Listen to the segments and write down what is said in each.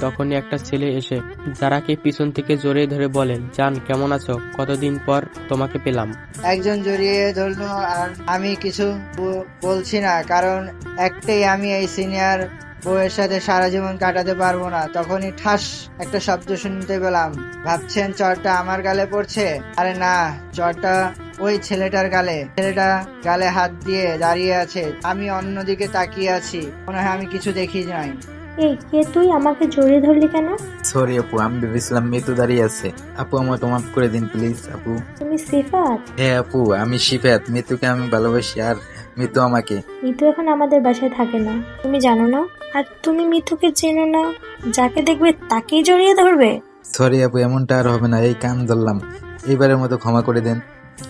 তখনই একটা ছেলে এসে যারাকে পিছন থেকে জড়িয়ে ধরে বলে, জান কেমন আছো, কতদিন পর তোমাকে পেলাম। একজন জড়িয়ে ধরলো আর আমি কিছু বলছি না, কারণ একটাই, আমি এই সিনিয়র বউয়ের সাথে সারা জীবন কাটাতে পারবো না। তখনই ঠাস একটা শব্দ শুনতে পেলাম। ভাবছেন চরটা আমার গালে পড়ছে? আরে না, চরটা ওই ছেলেটার গালে। ছেলেটা গালে হাত দিয়ে দাঁড়িয়ে আছে, আমি অন্যদিকে তাকিয়ে আছি, মনে হয় আমি কিছু দেখি নাই। এই কে তুই? আমাকে জড়িয়ে ধরলি কেন? সরি আপু, আমি ভেবেছিলাম মিতু দাঁড়িয়ে আছে। আপু আমাকে মাফ করে দিন প্লিজ আপু। তুমি সিফাত? হ্যাঁ আপু, আমি শিফাত। মিতুকে আমি ভালোবাসি আর মিতু আমাকে। মিতু এখন আমাদের বাসায় থাকে না, তুমি জানো না? আর তুমি মিতুকে চেনো না? যাকে দেখবে তাকেই জড়িয়ে ধরবে? সরি আপু, এমনটা আর হবে না, এই কান ধরলাম, এইবারের মতো ক্ষমা করে দেন।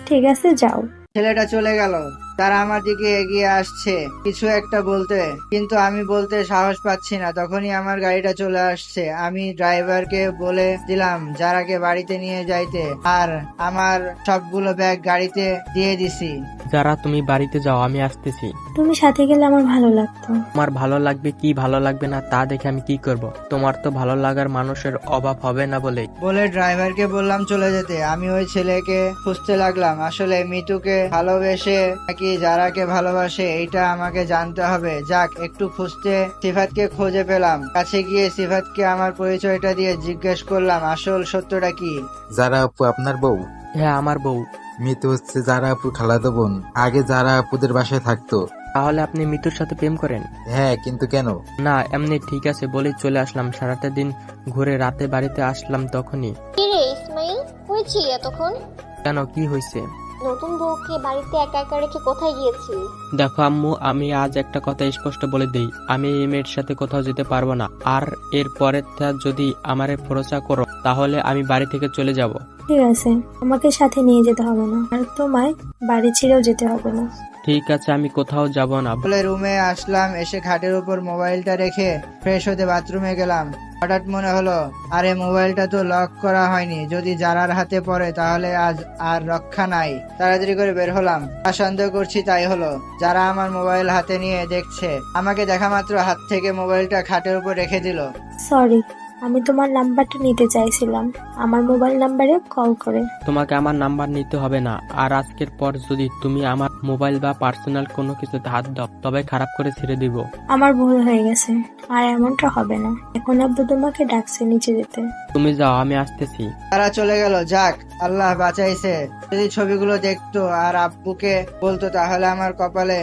ঠিক আছে, যাও। ছেলেটা চলে গেল। তারা আমার দিকে এগিয়ে আসছে কিছু একটা বলতে, কিন্তু আমি বলতে সাহস পাচ্ছি না। তখনই আমার গাড়িটা চলে আসছে। আমি ড্রাইভারকে বলে দিলাম যারাকে বাড়িতে নিয়ে যাইতে, আর আমার সবগুলো ব্যাগ গাড়িতে দিয়ে দিছি। যারা তুমি বাড়িতে যাও, আমি আসতেছি। তুমি সাথে গেলে আমার ভালো লাগতো। তোমার ভালো লাগবে কি ভালো লাগবে না তা দেখে আমি কি করব? তোমার তো ভালো লাগার মানুষের অভাব হবে না বলে ড্রাইভারকে বললাম চলে যেতে। আমি ওই ছেলেকে খুঁজতে লাগলাম। আসলে মিতুকে ভালোবেসে নাকি যারাকে ভালোবাসে এইটা আমাকে জানতে হবে। যাক, একটু খুঁজতে সিফাতকে খুঁজে পেলাম। কাছে গিয়ে সিফাতকে আমার পরিচয়টা দিয়ে জিজ্ঞেস করলাম আসল সত্যটা কি। যারা আপু আপনার বউ? হ্যাঁ, আমার বউ। মিতু হচ্ছে যারা আপু খালাতো বোন। আগে যারা আপুদের বাসায় থাকতো। তাহলে আপনি মিতুর সাথে প্রেম করেন? হ্যাঁ, কিন্তু কেন? না, এমনি ঠিক আছে বলেই চলে আসলাম। সারাটা দিন ঘুরে রাতে বাড়িতে আসলাম তখনই। কিরে ইসমাইল, হয়েছিলি এতক্ষণ? কেন, কি হয়েছে? নতুন বউকে বাড়িতে একা একা রেখে কোথায় গিয়েছিলি? দেখো আম্মু, আমি আজ একটা কথা স্পষ্ট বলে দেই, আমি এই মেয়ের সাথে কোথাও যেতে পারবো না। আর এর পরের যদি আমারে ভরসা করো তাহলে আমি বাড়ি থেকে চলে যাব। ঠিক আছে, আমাকে সাথে নিয়ে যেতে হবে না, আর তোমায় বাড়ি ছেড়েও যেতে হবে না। ঠিক আছে, আমি কোথাও যাব না। বলে রুমে আসলাম। এসে খাটের উপর মোবাইলটা রেখে ফ্রেশ হতে বাথরুমে গেলাম। হঠাৎ মনে হলো, আরে মোবাইলটা তো লক করা হয়নি, যদি যারার হাতে পড়ে তাহলে আজ আর রক্ষা নাই। তাড়াতাড়ি করে বের হলাম। যা সন্দেহ করছি তাই হলো, যারা আমার মোবাইল হাতে নিয়ে দেখছে। আমাকে দেখা মাত্র হাত থেকে মোবাইলটা খাটের উপর রেখে দিল। সরি, আমি তোমার নাম্বারটা নিতে চাইছিলাম, আমার মোবাইল নাম্বারে কল করে। তোমাকে আমার নাম্বার নিতে হবে না। আর আজকের পর যদি তুমি আমার মোবাইল বা পার্সোনাল কোনো কিছুতে হাত দাও তবে খারাপ করে ছেড়ে দিব। আমার ভুল হয়ে গেছে, আর এমনটা হবে না। এখন আব্বু তোমাকে ডাকছে নিচে যেতে। তুমি যাও, আমি আসতেছি। তারা চলে গেল। যাক, আল্লাহ বাঁচাইছে। যদি ছবিগুলো দেখতো আর আব্বুকে বলতো তাহলে আমার কপালে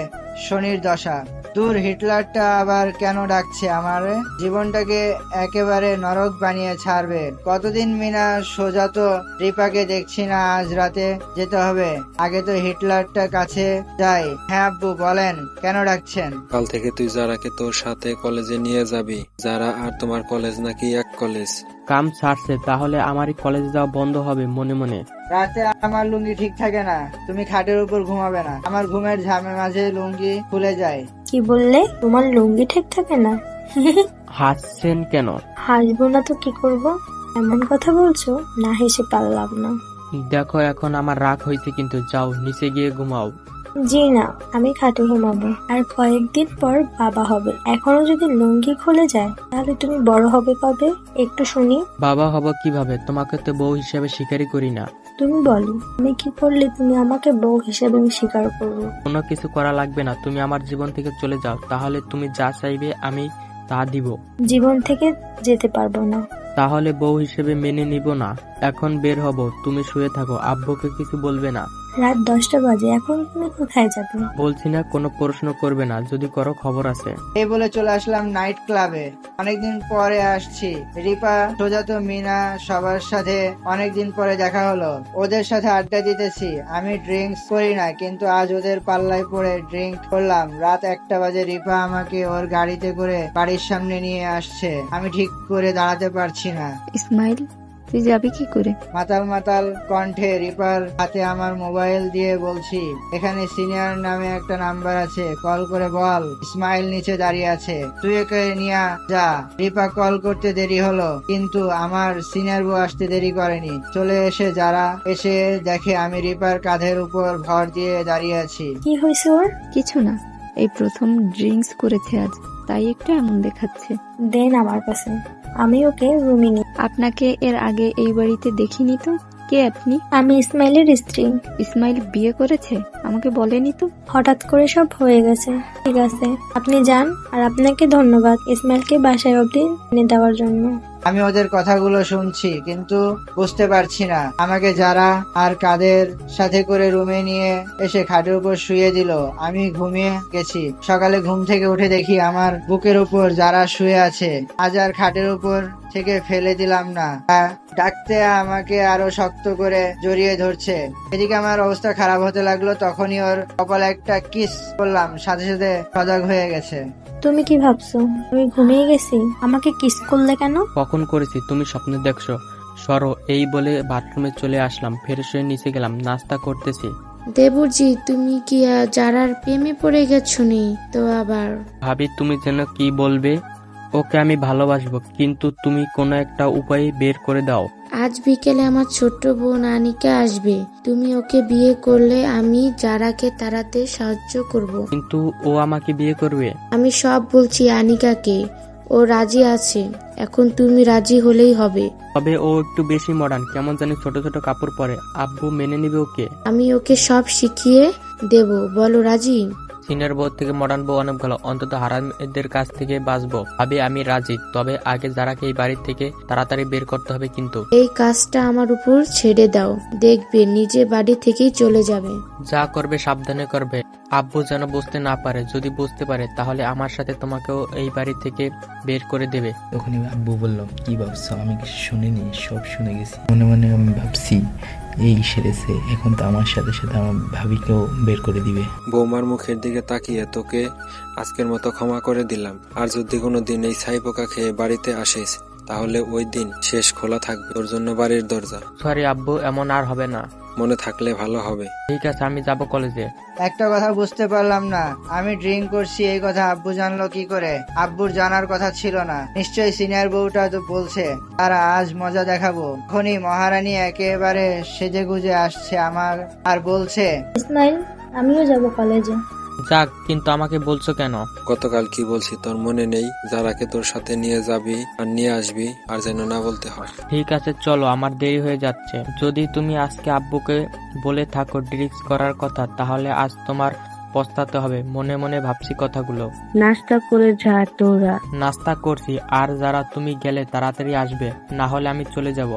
শনির দশা। দূর, হিটলারটা আবার কেন ডাকছে আমারে? জীবনটাকে একেবারে নরক বানিয়ে ছাড়বে। কতদিন মিনা সোজা তো রিপাকে দেখছি না, আজ রাতে যেতে হবে। আগে তো হিটলারটার কাছে যাই। হ্যাঁ আব্বু বলেন, কেন ডাকছেন? কাল থেকে তুই যারাকে তোর সাথে কলেজে নিয়ে যাবি। যারা আর তোমার কলেজ নাকি এক কলেজ? কাম ছাড়ছে, তাহলে আমারই কলেজ যাওয়া বন্ধ হবে মনে মনে। রাতে আমার লুঙ্গি ঠিক থাকে না, তুমি খাটের উপর ঘুমাবে না। আমার ঘুমের ঝামে মাঝে লুঙ্গি খুলে যায়। কি বললে? তোমার লুঙ্গি ঠিক থাকে না? হাসছেন কেন? হাসবো না তো কি করব? এমন কথা বলছো, না হেসে পারলাম না। দেখো এখন আমার রাগ হয়েছে, কিন্তু যাও নিচে গিয়ে ঘুমাও। জি না, আমি খাটে ঘুমাবো। আর কয়েকদিন পর বাবা হবে, এখনো যদি লুঙ্গি খুলে যায় তাহলে তুমি বড় হবে কবে একটু শুনি। বাবা হব কিভাবে? তোমাকে তো বউ হিসেবে স্বীকারই করি না। তুমি বলো, আমি কি করলে তুমি আমাকে বউ হিসেবে স্বীকার করবো? কোনো কিছু করা লাগবে না, তুমি আমার জীবন থেকে চলে যাও, তাহলে তুমি যা চাইবে আমি তা দিব। জীবন থেকে যেতে পারবো না। তাহলে বউ হিসেবে মেনে নিব না। এখন বের হব, তুমি শুয়ে থাকো, আব্বুকে কিছু বলবে না। রাত 10টা বাজে, এখন তুমি কোথায় যাবে? বলছি না কোনো প্রশ্ন করবে না, যদি করো খবর আছে। এই বলে চলে আসলাম নাইট ক্লাবে। অনেকদিন পরে আসছি। রিপা, সোজা তো মিনা, সবার সাথে অনেকদিন পরে দেখা হলো। ওদের সাথে আড্ডা দিতেছি। আমি ড্রিঙ্কস করি না, কিন্তু আজ ওদের পাল্লায় পড়ে ড্রিঙ্ক করলাম। রাত 1টা বাজে রিপা আমাকে ওর গাড়িতে করে বাড়ির সামনে নিয়ে আসছে। আমি ঠিক করে দাঁড়াতে পারছি না। ইসমাইল, তুই যাবি কি করে? মাতাল মাতাল কণ্ঠে রিপার হাতে আমার মোবাইল দিয়ে বলছি, এখানে সিনিয়র নামে একটা নাম্বার আছে, কল করে বল ইসমাইল নিচে দাঁড়িয়ে আছে, তুই একে নিয়ে যা। রিপা কল করতে দেরি হলো, কিন্তু আমার সিনিয়র বউ আসতে দেরি করেনি। চলে এসে যারা এসে দেখে আমি রিপার কাঁধের উপর ভর দিয়ে দাঁড়িয়ে আছি। কি হয়েছে ওর? কিছু না, এই প্রথম ড্রিঙ্কস করেছে আজ, তাই একটু এমন দেখাচ্ছে। দেন আমার কাছে। আমি ওকে রুমে নিই। আপনাকে এর আগে এই বাড়িতে দেখিনি তো। কে আপনি? আমি ইসমাইলের স্ত্রী। ইসমাইল বিয়ে করেছে? আমাকে বলেনি তো। হঠাৎ করে সব হয়ে গেছে। ঠিক আছে, আপনি যান। আর আপনাকে ধন্যবাদ ইসমাইলকে বাসায় অবধি এনে দেওয়ার জন্য। আমি ওদের কথাগুলো শুনছি কিন্তু বুঝতে পারছি না। আমাকে যারা আর কাদের সাথে করে রুমে নিয়ে এসে খাটের উপর শুয়ে দিল। আমি ঘুমিয়ে গেছি। সকালে ঘুম থেকে উঠে দেখি আমার বুকের উপর যারা শুয়ে আছে। আজ আর খাটের উপর থেকে ফেলে দিলাম না। ডাকতে আমাকে আরো শক্ত করে জড়িয়ে ধরছে। এদিকে আমার অবস্থা খারাপ হতে লাগলো। তখনই ওর কপালে একটা কিস করলাম, সাথে সাথে সজাগ হয়ে গেছে। তুমি কি ভাবছো আমি ঘুমিয়ে গেছি? আমাকে কিস করলে কেন? কখন করেছি তুমি স্বপ্নে দেখছো? সরো, এই বলে বাথরুমে চলে আসলাম। ফ্রেশ হয়ে নিচে গেলাম, নাস্তা করতেছি। দেবুজি, তুমি কি যারার প্রেমে পড়ে গেছো নি তো আবার? ভাবি তুমি যেন কি বলবে। ওকে আমি ভালোবাসবো, কিন্তু তুমি কোনো একটা উপায় বের করে দাও। আজ বিকেলে আমার ছোট্ট বোন আনিকা আসবে। তুমি ওকে বিয়ে করলে আমি যারাকে তাড়াতে সাহায্য করব। কিন্তু ও আমাকে বিয়ে করবে। আমি সব বলছি আনিকাকে, ও রাজি আছে। এখন তুমি রাজি হলেই হবে। তবে ও একটু বেশি মডার্ন, কেমন জানি ছোট ছোট কাপড় পরে। আব্বু মেনে নিবে ওকে? আমি ওকে সব শিখিয়ে দেব। বলো রাজি? সিনিয়র বউ থেকে মডার্ন বউ অনেক ভালো, অন্তত হারামদের কাছ থেকে বাঁচবো। ভাবি আমি রাজি, তবে আগে যারাকে এই বাড়ি থেকে তাড়াতাড়ি বের করতে হবে। কিন্তু এই কাজটা আমার উপর ছেড়ে দাও, দেখবে নিজে বাড়ি থেকেই চলে যাবে। যা করবে সাবধানে করবে। আব্বু যেন বুঝতে না পারে। যদি বুঝতে পারে তাহলে আমার সাথে তোমাকেও এই বাড়ি থেকে বের করে দেবে। তখনই আব্বু বলল, কি ভাবছো? আমি কিছু শুনিনি, সব শুনে গেছি। মনে মনে আমি ভাবছি, এই সেরেছে, এখন তো আমার সাথে সাথে আমার ভাবিকেও বের করে দিবে। বৌমার মুখের দিকে তাকিয়ে তোকে আজকের মতো ক্ষমা করে দিলাম। আর যদি কোনো দিন এই ছাই পোকা খেয়ে বাড়িতে আসিস, তাহলে ওই দিন শেষ খোলা থাকবে তোর জন্য বাড়ির দরজা। সরি আব্বু, এমন আর হবে না। মনে থাকলে ভালো হবে। ঠিক আছে, আমি যাব কলেজে। একটা কথা বুঝতে পারলাম না, আমি ড্রিঙ্ক করছি এই কথা আব্বু জানলো কি করে? আব্বুর জানার কথা ছিল না। নিশ্চয়ই সিনিয়র বউটা তো বলছে তারা আজ মজা দেখাবো। এখনই মহারানী একেবারে সেজে গুজে আসছে আমার আর বলছে, ইসমাইল, আমিও যাব কলেজে। যাক, কিন্তু আমাকে বলছো কেন? গতকাল কি বলছি তোর মনে নেই? যারাকে তোর সাথে নিয়ে যাবি আর নিয়ে আসবি, আর যেন না বলতে হয়। ঠিক আছে চলো, আমার দেরি হয়ে যাচ্ছে। যদি তুমি আজকে আব্বুকে বলে থাকো ড্রিঙ্কস করার কথা, তাহলে আজ তোমার পস্তাতে হবে। মনে মনে ভাবছি কথাগুলো। নাস্তা করে যা তোরা। নাস্তা করছি, আর যারা তুমি গেলে তাড়াতাড়ি আসবে, না হলে আমি চলে যাব।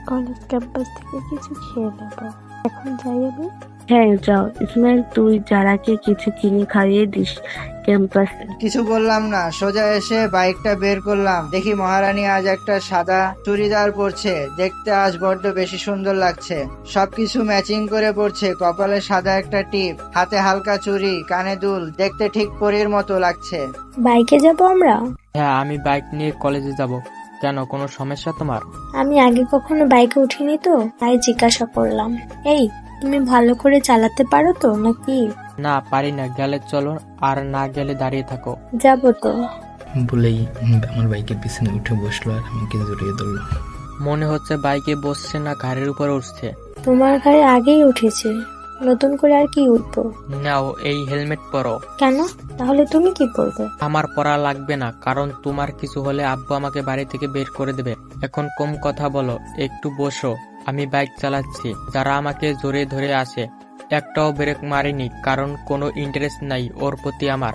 কলেজ ক্যাম্পাস থেকে কিছু খেয়ে নেব। এখন যাই আমি। হ্যাঁ যাও। ইসমাইল, তুই যারাকে কিছু কিনে খাইয়ে দিস ক্যাম্পাসে। কিছু বললাম না, সোজা এসে বাইকটা বের করলাম। দেখি মহারানী আজ একটা সাদা চুড়িদার পরছে। দেখতে আজ বড্ড বেশি সুন্দর লাগছে। সবকিছু ম্যাচিং করে পরছে। কপালে সাদা একটা টিপ, হাতে হালকা চুড়ি, কানে দুল। দেখতে ঠিক পরীর মতো লাগছে। বাইকে যাব আমরা? হ্যাঁ, আমি বাইক নিয়ে কলেজে যাব। কেন, কোনো সমস্যা তোমার? আমি আগে কখনো বাইকে উঠিনি তো, তাই জিজ্ঞাসা করলাম। এই, তুমি ভালো করে চালাতে পারো তো নাকি? না, পারি না। গেলে চলো, আর না গেলে দাঁড়িয়ে থাকো। যাবো তো। বলেই আমার বাইকের পিছনে উঠে বসলো আর আমাকে জড়িয়ে ধরলো। মনে হচ্ছে বাইকে বসছে না, ঘাড়ের উপর উঠছে। তোমার ঘরে আগেই উঠেছে, নতুন করে আর কি উঠবো? নাও, এই হেলমেট পরো। কেন? তাহলে তুমি কি করবে? আমার পড়া লাগবে না, কারণ তোমার কিছু হলে আব্বু আমাকে বাড়ি থেকে বের করে দেবে। এখন কম কথা বলো, একটু বসো। আমি বাইক চালাচ্ছি। যারা আমাকে জড়িয়ে ধরে আসে, একটাও ব্রেক মারিনি, কারণ কোনো ইন্টারেস্ট নাই ওর প্রতি আমার।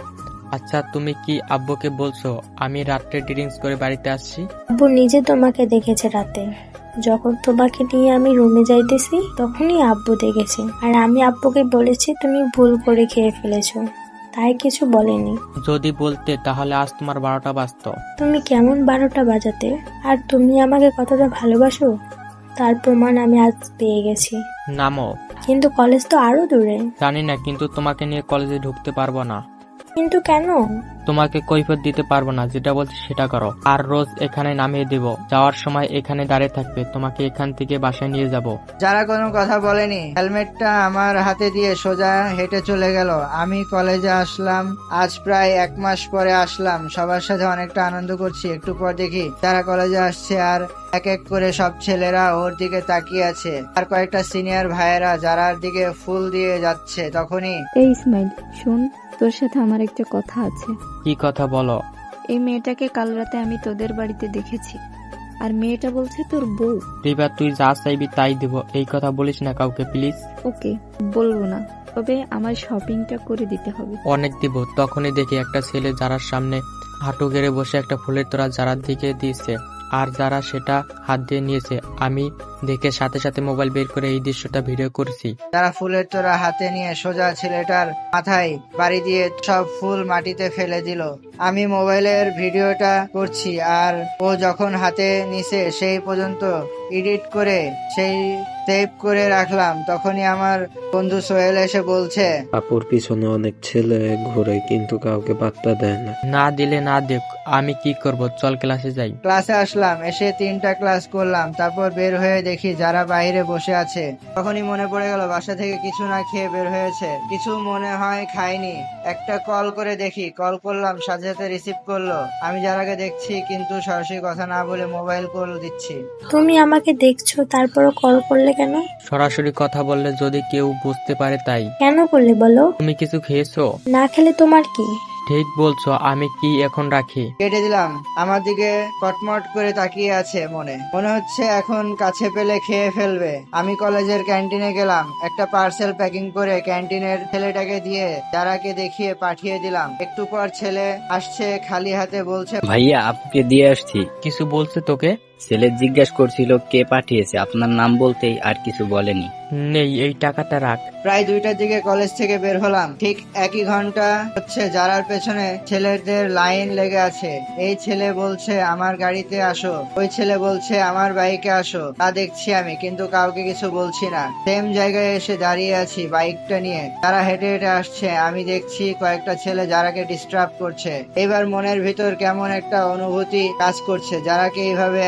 আচ্ছা, তুমি কি আব্বুকে বলছো আমি রাত্রে ড্রিঙ্কস করে বাড়িতে আসছি? আব্বু নিজে তোমাকে দেখেছে রাতে। যখন তোমাকে নিয়ে আমি রুমে যাইতেছি তখনই আব্বু দেখেছে। আর আমি আব্বুকে বলেছি তুমি ভুল করে খেয়ে ফেলেছো, তাই কিছু বলেনি। যদি বলতে তাহলে আজ তোমার 12টা বাজতো। তুমি কেমন 12টা বাজাতে? আর তুমি আমাকে কতটা ভালোবাসো তার প্রমাণ আমি আজ পেয়ে গেছি। নামো। কিন্তু কলেজ তো আরো দূরে। জানি না, কিন্তু তোমাকে নিয়ে কলেজে ঢুকতে পারবো না। কিন্তু কেন? তোমাকে কৈফিয়ত দিতে পারবো না। যেটা বলছি সেটা করো। আর রোজ এখানে নামিয়ে দেব। যাওয়ার সময় এখানে দাঁড়িয়ে থাকবে। তোমাকে এখান থেকে বাসায় নিয়ে যাব। যারা কোনো কথা বলেনি, হেলমেটটা আমার হাতে দিয়ে সোজা হেঁটে চলে গেল। আমি কলেজে আসলাম আজ প্রায় 1 মাস পরে আসলাম। সবার সাথে অনেকটা আনন্দ করছি। একটু পর দেখি যারা কলেজে আসছে আর এক এক করে সব ছেলেরা ওর দিকে তাকিয়ে আছে। আর কয়েকটা সিনিয়র ভাইয়েরা যারার দিকে ফুল দিয়ে যাচ্ছে। তখনই এই ইসমাইল, শোন, তোর সাথে আমার একটা কথা আছে। কি কথা বলো? এই মেয়েটাকে কাল রাতে আমি তোদের বাড়িতে দেখেছি। আর মেয়েটা বলছে তোর বউ। রিবা, তুই যা চাইবি তাই দেব, এই কথা বলিস না কাউকে প্লিজ। ওকে, বলবো না, তবে আমার শপিংটা করে দিতে হবে। অনেক দিব। তখনই দেখি একটা ছেলে যারার সামনে হাঁটু গেড়ে বসে একটা ফুলের তোড়া যারার দিকে দিয়েছে, আর যারা সেটা হাত দিয়ে নিয়েছে। আমি দেখে সাথে সাথে মোবাইল বের করে এই দৃশ্যটা ভিডিও করেছি। যারা ফুলের তোড়া হাতে নিয়ে সোজা ছেলেটার মাথায় বাড়ি দিয়ে সব ফুল মাটিতে ফেলে দিল। আমি মোবাইলের ভিডিওটা করছি, আর ও যখন হাতে নিছে সেই পর্যন্ত এডিট করে সেই সেভ করে রাখলাম। তখনই আমার বন্ধু সোহেল এসে বলছে, আপুর পিছনে অনেক ছেলে ঘুরে কিন্তু কাউকে পাত্তা দেয় না। না দিলে না দেখ, আমি কি করব, চল ক্লাসে যাই। ক্লাসে আসলাম, এসে 3টা ক্লাস করলাম, তারপর বের হয়ে দেখি যারা বাইরে বসে আছে। তখনই মনে পড়ে গেল বাসা থেকে কিছু না খেয়ে বের হয়েছে, কিছু মনে হয় খায়নি। একটা কল করে দেখি, কল করলাম, সাথে সাথে রিসিভ করলো। আমি যারাকে দেখছি কিন্তু সরাসরি কথা না বলে মোবাইল কল দিচ্ছি। তুমি আমাকে দেখছো তারপরও কল করলে কেন? সরাসরি কথা বললে যদি কেউ বুঝতে পারে তাই। কেন করলে বলো? তুমি কিছু খেয়েছো? না খেলে তোমার কি? ঠিক বলছো, আমি কি এখন রাখি? কেটে দিলাম। আমার দিকে কটমট করে তাকিয়ে আছে, মনে হচ্ছে এখন কাছে পেলে খেয়ে ফেলবে। আমি কলেজের ক্যান্টিনে গেলাম, একটা পার্সেল প্যাকিং করে ক্যান্টিনের ছেলেটাকে দিয়ে যারাকে দেখিয়ে পাঠিয়ে দিলাম। একটু পর ছেলে আসছে খালি হাতে, বলছে, ভাইয়া আপনাকে দিয়ে আসছি। কিছু বলছে তোকে? ছেলে জিজ্ঞাসা করছিল কে পাঠিয়েছে, আপনার নাম বলতেই আর কিছু বলেনি। নেই, এই টাকাটা রাখ। প্রায় 2টার দিকে কলেজ থেকে বের হলাম। ঠিক একই ঘন্টা হচ্ছে যারার পেছনে ছেলেদের লাইন লেগে আছে। এই ছেলে বলছে আমার গাড়িতে আসো, ওই ছেলে বলছে আমার বাইকে আসো। তা দেখছি আমি, কিন্তু কাউকে কিছু বলছি না। সেম জায়গায় এসে দাঁড়িয়ে আছি বাইকটা নিয়ে। তারা হেঁটে হেঁটে আসছে, আমি দেখছি কয়েকটা ছেলে যারাকে ডিস্টার্ব করছে। এবার মনের ভিতর কেমন একটা অনুভূতি কাজ করছে, যারাকে এইভাবে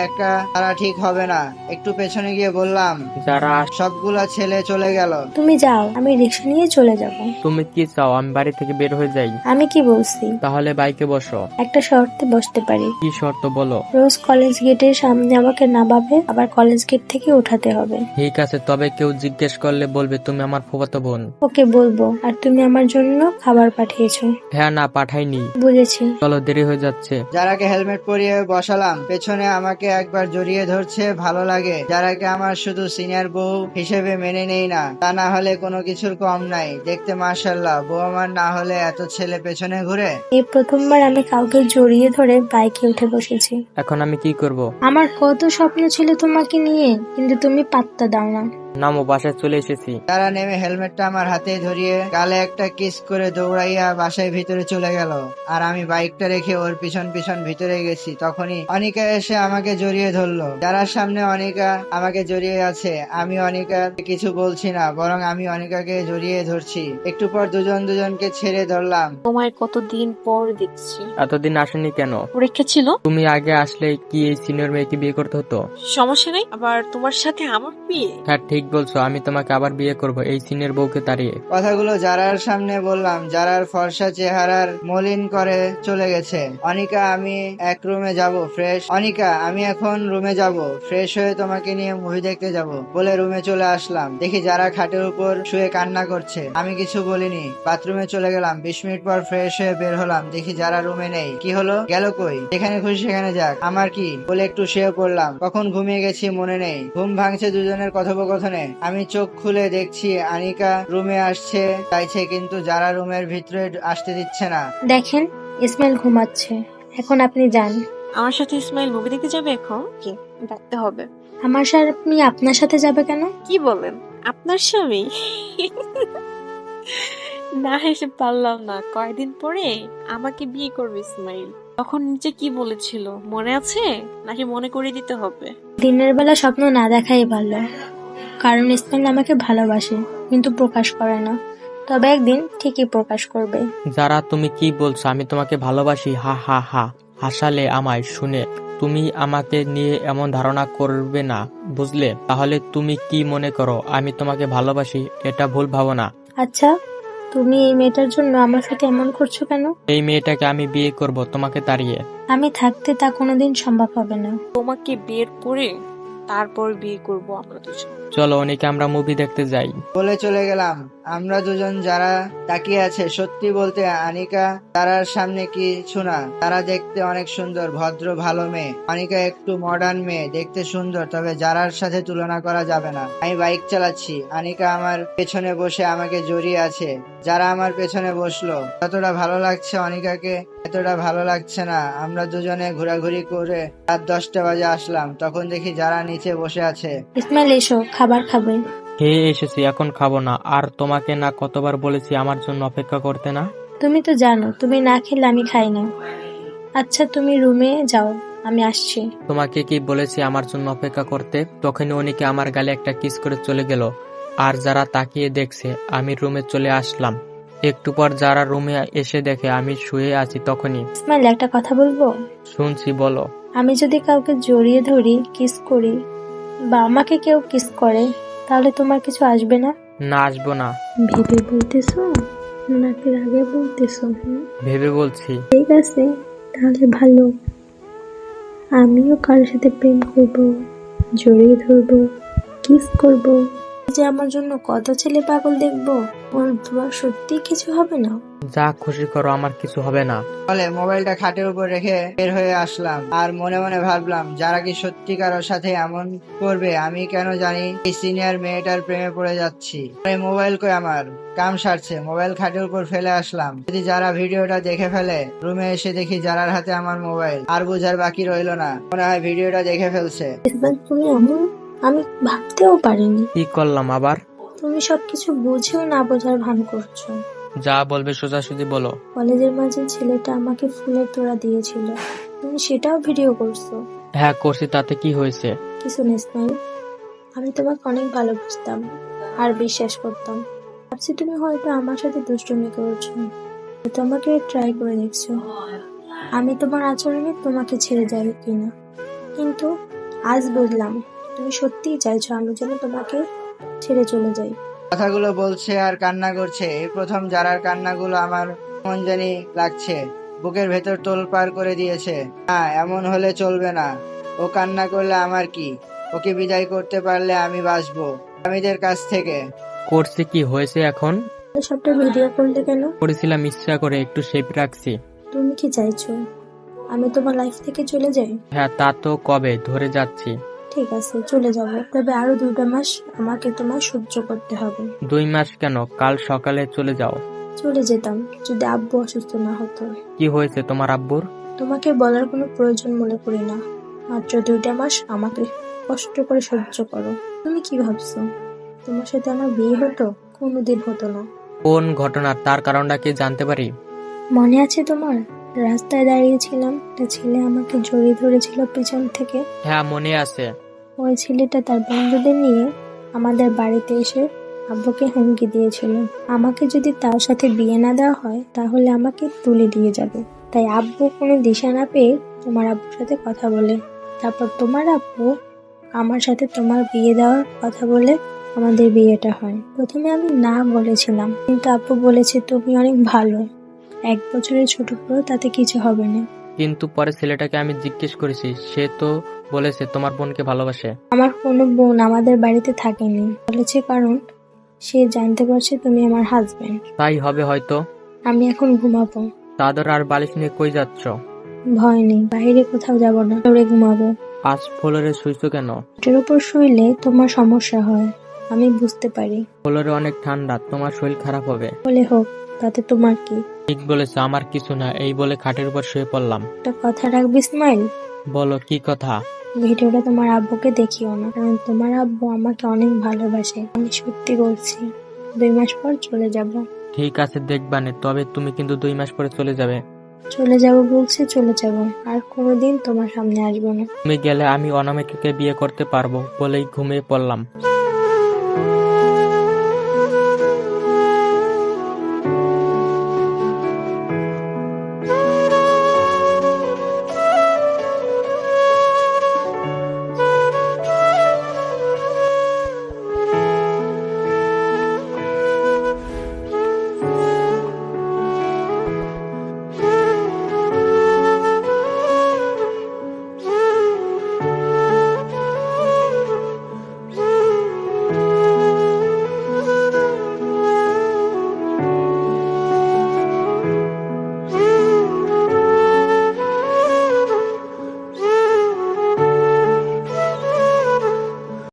তারা ঠিক হবে না। একটু পেছনে গিয়ে বললাম, যারা সবগুলা ছেলে চলে গেল। তুমি যাও, আমি রিক্সা নিয়ে চলে যাব। তুমি কি চাও আমি বাড়ি থেকে বের হয়ে যাই? আমি কি বলছি? তাহলে বাইকে বসো। একটা শর্তে বসতে পারি। কি শর্ত বলো? রোজ কলেজ গেটের সামনে আমাকে নামাবে, আবার কলেজ গেট থেকে উঠাতে হবে। ঠিক আছে, তবে কেউ জিজ্ঞেস করলে বলবে তুমি আমার ফুফাতো বোন। ওকে, বলবো। আর তুমি আমার জন্য খাবার পাঠিয়েছো। হ্যাঁ, না পাঠাইনি। বুঝেছি। চলো, দেরি হয়ে যাচ্ছে। যারাকে হেলমেট পরিয়ে বসালাম, পেছনে আমাকে একবার জড়িয়ে ধরছে। ভালো লাগে যারাকে আমার শুধু সিনিয়র বউ হিসেবে মেনে নেই না, তা না হলে কোনো কিছুর কম নাই। দেখতে মাশাআল্লাহ, বউ আমার না হলে এত ছেলে পেছনে ঘুরে। এই প্রথমবার আমি কাউকে জড়িয়ে ধরে বাইকে উঠে বসেছি। এখন আমি কি করব? আমার কত স্বপ্ন ছিল তোমাকে নিয়ে, কিন্তু তুমি পাত্তা দাও না। নামো, বাসায় চলে এসেছি। তারা নেমে হেলমেটটা আমার হাতে ধরিয়ে গালে একটা কিস করে দৌড়াইয়া বাসায় ভিতরে চলে গেল। আর আমি বাইকটা রেখে ওর পিছন পিছন ভিতরে গেছি। তখনই অনিকা এসে আমাকে জড়িয়ে ধরলো। যারার সামনে অনিকা আমাকে জড়িয়ে আছে, আমি অনিকার কিছু বলছি না, বরং আমি অনিকাকে জড়িয়ে ধরছি। একটু পর দুজনকে ছেড়ে ধরলাম। তোমায় কতদিন পর দেখছি। এতদিন আসেনি কেন? পরীক্ষা ছিল। তুমি আগে আসলে কি এই সিনিয়র মেয়েকে বিয়ে করতে হতো? সমস্যা নেই, আবার তোমার সাথে আমার বিয়ে। হ্যাঁ, ঠিক বলছো, আমি তোমাকে আবার বিয়ে করব এই সিনিয়র বউকে তাড়িয়ে। কথাগুলো যারার সামনে বললাম। যারার ফর্সা চেহারার মলিন করে চলে গেছে। অনিকা, আমি এক রুমে যাব ফ্রেশ। অনিকা, আমি এখন রুমে যাব ফ্রেশ হয়ে তোমাকে নিয়ে মুভি দেখতে যাব বলে রুমে চলে আসলাম। দেখি যারা খাটের উপর শুয়ে কান্না করছে। আমি কিছু বলিনি, বাথরুমে চলে গেলাম। 20 মিনিট পর ফ্রেশ হয়ে বের হলাম, দেখি যারা রুমে নেই। কি হলো, গেল কই? যেখানে খুশি সেখানে যাক, আমার কি বলে একটু শুয়ে পড়লাম। কখন ঘুমিয়ে গেছি মনে নেই। ঘুম ভাঙছে দুজনের কথোপকথনে। আমি চোখ খুলে দেখছি আনিকা রুমে আসছে চাইছে, কিন্তু যারা রুমের ভিতরে আসতে দিচ্ছে না। দেখেন, ইসমাইল ঘুমাচ্ছে, এখন আপনি যান। আমার সাথে ইসমাইল মুভি দেখতে যাবে? এখন কি ডাকতে হবে? আমার স্বামী আপনার সাথে যাবে কেন? কি বলেন, আপনার স্বামী? না হেসে পারলাম না। কয়েকদিন পরে আমাকে বিয়ে করবে ইসমাইল। তখন নিচে কি বলেছিল মনে আছে, নাকি মনে করে দিতে হবে? দিনের বেলা স্বপ্ন না দেখাই ভালো, কারণ ইসমাইল আমাকে ভালোবাসে কিন্তু প্রকাশ করে না। তবে একদিন ঠিকই প্রকাশ করবে। যারা তুমি কি বলছো? আমি তোমাকে ভালোবাসি? হা হা হা। হাসালে আমায় শুনে। তুমি আমাকে নিয়ে এমন ধারণা করবে না, বুঝলে? তাহলে তুমি কি মনে করো আমি তোমাকে ভালোবাসি? এটা ভুল ভাবনা। আচ্ছা, তুমি এই মেয়েটার জন্য আমার সাথে এমন করছো কেন? এই মেয়েটাকে আমি বিয়ে করব তোমাকে তাড়িয়ে। আমি থাকতে তা কোনোদিন সম্ভব হবে না। তোমাকে বের করে তারপর বিয়ে করব আমরা দুজন। চলো অনিকা, আমরা মুভি দেখতে যাই। বলে চলে গেলাম। আমরা দুজন যারা তাকিয়ে আছে, সত্যি বলতে আনিকা তারার সামনে কিছু না। তারা দেখতে অনেক সুন্দর, ভদ্র, ভালো মেয়ে। আনিকা একটু মডার্ন মেয়ে, দেখতে সুন্দর, তবে যারার সাথে তুলনা করা যাবে না। আমি বাইক চালাচ্ছি, আনিকা আমার পেছনে বসে আমাকে জড়িয়ে আছে। যারা আমার পেছনে বসলো, যতটা ভালো লাগছে অনিকাকে এতটা ভালো লাগছে না। আমরা দুজনে ঘোরাঘুরি করে রাত 10টা বাজে আসলাম, তখন দেখি যারা নিচে বসে আছে। ইসমাইল এসো, খাবার খাবে। খেয়ে এসেছি, এখন খাবো না। আর তোমাকে না কতবার বলেছি আমার জন্য অপেক্ষা করতে না? তুমি তো জানো তুমি না খেলে আমি খাই না। আচ্ছা তুমি রুমে যাও, আমি আসছি। তোমাকে কি বলেছি আমার জন্য অপেক্ষা করতে? তখনই অনিকে আমার গালে একটা কিস করে চলে গেল। আর যারা তাকিয়ে দেখছে আমি রুমে চলে আসলাম। একটু পর যারা রুমে এসে দেখে আমি শুয়ে আছি, তখনই ইসমাইল একটা কথা বলবো? শুনছি, বলো। আমি যদি কাউকে জড়িয়ে ধরি, কিস করি, বা আমাকে কেউ কিস করে, তাহলে তোমার কিছু আসবে না? না, আসবো না। ভেবে বলতেছো নাকি আগে বলতেছো? ভেবে বলছি। ঠিক আছে, তাহলে ভালো। আমিও কারোর সাথে প্রেম করব, জড়িয়ে ধরবো, কিস করব। যে আমার জন্য কত ছেলে পাগল দেখবো, ওর তোমার সত্যি কিছু হবে না? যা খুশি করো, আমার কিছু হবে না। বলে মোবাইলটা খাটের উপর রেখে বের হয়ে আসলাম। আর মনে মনে ভাবলাম, যারা কি সত্যি কারোর সাথে এমন করবে? আমি কেন জানি এই সিনিয়র মেয়েটার প্রেমে পড়ে যাচ্ছি। এই মোবাইল কই আমার? কাম সারছে, মোবাইল খাটের উপর ফেলে আসলাম। যদি যারা ভিডিওটা দেখে ফেলে, রুমে এসে দেখি যারার হাতে আমার মোবাইল। আর বুঝার বাকি রইলো না, মনে হয় ভিডিওটা দেখে ফেলছে। তুমি এমন, আমি ভাবতেও পারিনি। কি করলাম আবার? তুমি সবকিছু বুঝেও না বোঝার ভান করছো। যা বলবে সোজাসুজি বলো। কলেজের মাঝে ছেলেটা আমাকে ফুলের তোড়া দিয়েছিল, তুমি সেটাও ভিডিও করছো। হ্যাঁ করছি, তাতে কি হয়েছে? কিছু না ইসমাইল, আমি তোমাকে অনেক ভালো বুঝতাম আর বিশ্বাস করতাম। ভাবছি তুমি হয়তো আমার সাথে দুষ্টুমি করছো, হয়তো আমাকে ট্রাই করে দেখছো আমি তোমার আচরণে তোমাকে ছেড়ে যাই কিনা। কিন্তু আজ বুঝলাম তুমি সত্যিই চাইছো আমি যেন তোমাকে ছেড়ে চলে যাই। কথাগুলো বলছে আর কান্না করছে। এই প্রথম যারার কান্নাগুলো আমার মন জানি লাগছে, বুকের ভেতর তোলপাড় করে দিয়েছে। না, এমন হলে চলবে না। ও কান্না করলে আমার কি? ওকে বিদায় করতে পারলে আমি বাঁচবো আমিদের কাছ থেকে। করছি, কি হয়েছে এখন? সবটা ভিডিও করলে কেন? করেছিলাম ইচ্ছা করে, একটু শেপ রাখছি। তুমি কি চাইছো আমি তোমার লাইফ থেকে চলে যাই? হ্যাঁ, তা তো কবে ধরে যাচ্ছি। ঠিক আছে, চলে যাব, তবে আরো 2টা মাস আমাকে তোমার সহ্য করতে হবে। 2 মাস কেন? কাল সকালে চলে যাও। চলে যেতাম যদি আব্বু অসুস্থ না হতো। কি হয়েছে তোমার আব্বুর? তোমাকে বলার কোনো প্রয়োজন মনে করি না। মাত্র 2টা মাস আমাকে কষ্ট করে সহ্য করো। তুমি কি ভাবছো তোমার সাথে আমার বিয়ে হতো? কোনোদিন হতো না। কোন ঘটনা, তার কারণটা কি জানতে পারি? মনে আছে তোমার? রাস্তায় দাঁড়িয়েছিলাম, একটা ছেলে আমাকে জড়িয়ে ধরেছিল পেছন থেকে। হ্যাঁ, মনে আছে। ওই ছেলেটা তার বন্ধুদের নিয়ে আমাদের বাড়িতে এসে আব্বুকে হুমকি দিয়েছিল, আমাকে যদি তার সাথে বিয়ে না দেওয়া হয় তাহলে আমাকে তুলে দিয়ে যাবে। তাই আব্বু কোনো দিশা না পেয়ে তোমার আব্বুর সাথে কথা বলে, তারপর তোমার আব্বু আমার সাথে তোমার বিয়ে দেওয়ার কথা বলে আমাদের বিয়েটা হয়। প্রথমে আমি না বলেছিলাম, কিন্তু আব্বু বলেছে তুমি অনেক ভালো, 1 বছরের ছোট বড় তাতে কিছু হবে না। কিন্তু পরে ছেলেটাকে আমি জিজ্ঞেস করেছি, সে তো বলেছে তোমার বোনকে ভালোবাসে। আমার কোনো বোন আমাদের বাড়িতে থাকেনি বলেছে, কারণ সে জানতে পারছে তুমি আমার হাজবেন্ড। তাই হবে হয়তো। আমি এখন ঘুমাবো। চাদর আর বালিশ নিয়ে কই যাচ্ছ? ভয় নেই, বাইরে কোথাও যাব না, ফ্লোরে ঘুমাবো। 5 ফ্লোরে শুইছো কেন? এটার উপর শুইলে তোমার সমস্যা হয়, আমি বুঝতে পারি। ফ্লোরে অনেক ঠান্ডা, তোমার শরীর খারাপ হবে। বলে হোক, তাতে তোমার কি? ঠিক বলেছো, আমার কিছু না। এই বলে খাটের উপর শুয়ে পড়লাম। একটা কথা রাখবি ইসমাইল? বলো, কি কথা? ভিডিওটা তোমার আব্বুকে দেখিও না, কারণ তোমার আব্বু আমাকে অনেক ভালোবাসে। আমি সত্যি বলছি, 2 মাস পর চলে যাব। ঠিক আছে, দেখবানে। তবে তুমি কিন্তু 2 মাস পরে চলে যাবে। চলে যাব বলছি, চলে যাব, আর কোনোদিন তোমার সামনে আসবো না। তুমি গেলে আমি অনামিকাকে বিয়ে করতে পারবো বলেই ঘুমিয়ে পড়লাম।